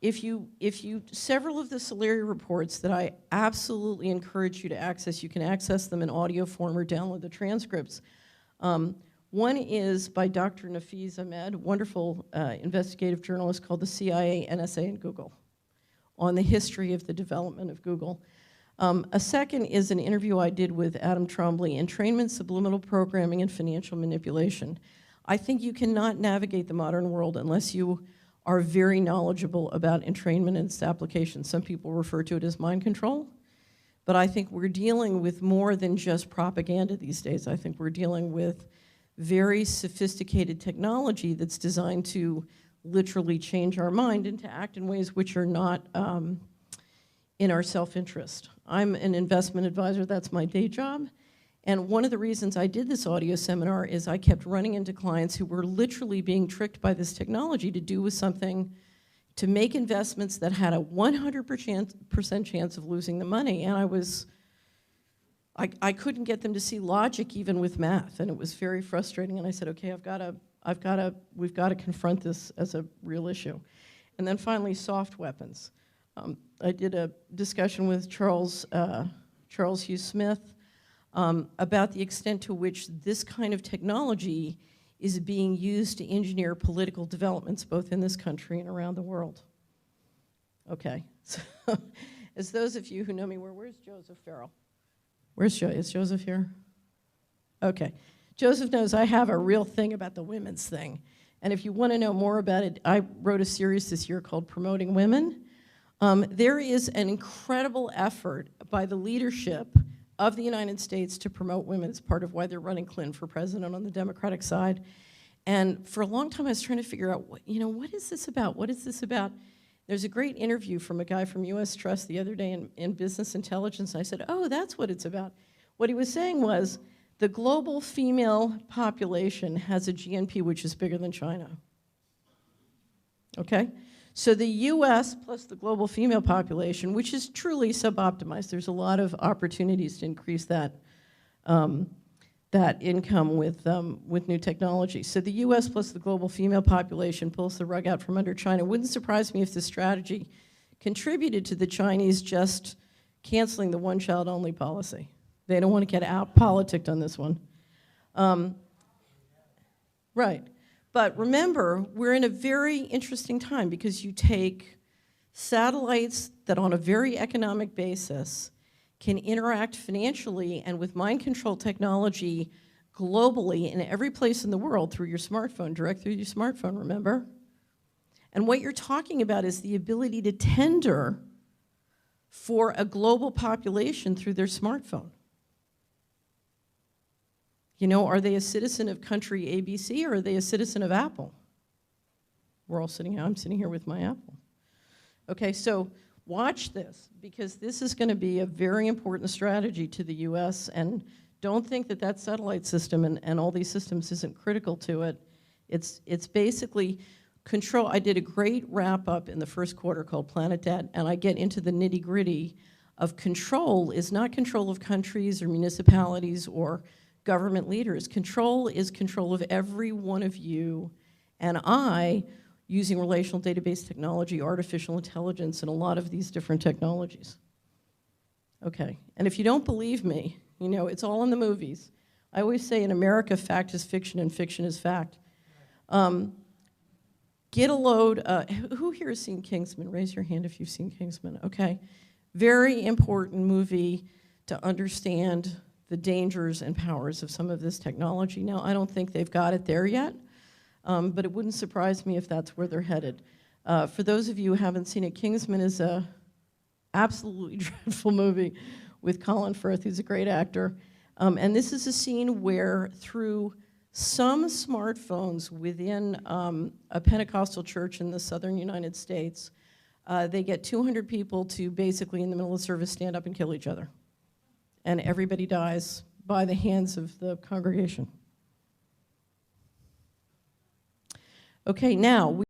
Several of the Solari reports that I absolutely encourage you to access, you can access them in audio form or download the transcripts. One is by Dr. Nafeez Ahmed, wonderful investigative journalist called the CIA, NSA, and Google, on the history of the development of Google. A second is an interview I did with Adam Trombley, Entrainment, Subliminal Programming, and Financial Manipulation. I think you cannot navigate the modern world unless you are very knowledgeable about entrainment and its applications. Some people refer to it as mind control, but I think we're dealing with more than just propaganda these days. I think we're dealing with very sophisticated technology that's designed to literally change our mind and to act in ways which are not in our self-interest. I'm an investment advisor, that's my day job. And one of the reasons I did this audio seminar is I kept running into clients who were literally being tricked by this technology to do with something, to make investments that had a 100% chance of losing the money. And I couldn't get them to see logic even with math, and it was very frustrating. And I said, okay, we've got to confront this as a real issue. And then finally, soft weapons. I did a discussion with Charles Hugh Smith about the extent to which this kind of technology is being used to engineer political developments both in this country and around the world. Okay, so as those of you who know me, where's Joseph Farrell? Is Joseph here? Okay, Joseph knows I have a real thing about the women's thing. And if you want to know more about it, I wrote a series this year called Promoting Women. There is an incredible effort by the leadership of the United States to promote women. It's part of why they're running Clinton for president on the Democratic side. And for a long time, I was trying to figure out, what is this about? What is this about? There's a great interview from a guy from US Trust the other day in Business Intelligence, and I said, oh, that's what it's about. What he was saying was, the global female population has a GNP which is bigger than China. Okay? So the US plus the global female population, which is truly suboptimized, there's a lot of opportunities to increase that, that income with new technology. So the US plus the global female population pulls the rug out from under China. It wouldn't surprise me if this strategy contributed to the Chinese just canceling the one-child-only policy. They don't want to get out-politicked on this one. Right. But remember, we're in a very interesting time because you take satellites that on a very economic basis can interact financially and with mind control technology globally in every place in the world through your smartphone, direct through your smartphone, remember? And what you're talking about is the ability to tender for a global population through their smartphone. You know, are they a citizen of country ABC or are they a citizen of Apple? We're all sitting here, I'm sitting here with my Apple. Okay, so watch this, because this is going to be a very important strategy to the US, and don't think that that satellite system and all these systems isn't critical to it. It's basically control. I did a great wrap-up in the first quarter called Planet Debt, and I get into the nitty-gritty of control is not control of countries or municipalities or government leaders. Control is control of every one of you and I using relational database technology, artificial intelligence, and a lot of these different technologies. Okay, and if you don't believe me, you know, it's all in the movies. I always say in America, fact is fiction and fiction is fact. Get a load, who here has seen Kingsman? Raise your hand if you've seen Kingsman, okay. Very important movie to understand the dangers and powers of some of this technology. Now, I don't think they've got it there yet, but it wouldn't surprise me if that's where they're headed. For those of you who haven't seen it, Kingsman is a absolutely dreadful movie with Colin Firth, who's a great actor. And this is a scene where through some smartphones within a Pentecostal church in the southern United States, they get 200 people to basically in the middle of service stand up and kill each other. And everybody dies by the hands of the congregation. Okay, now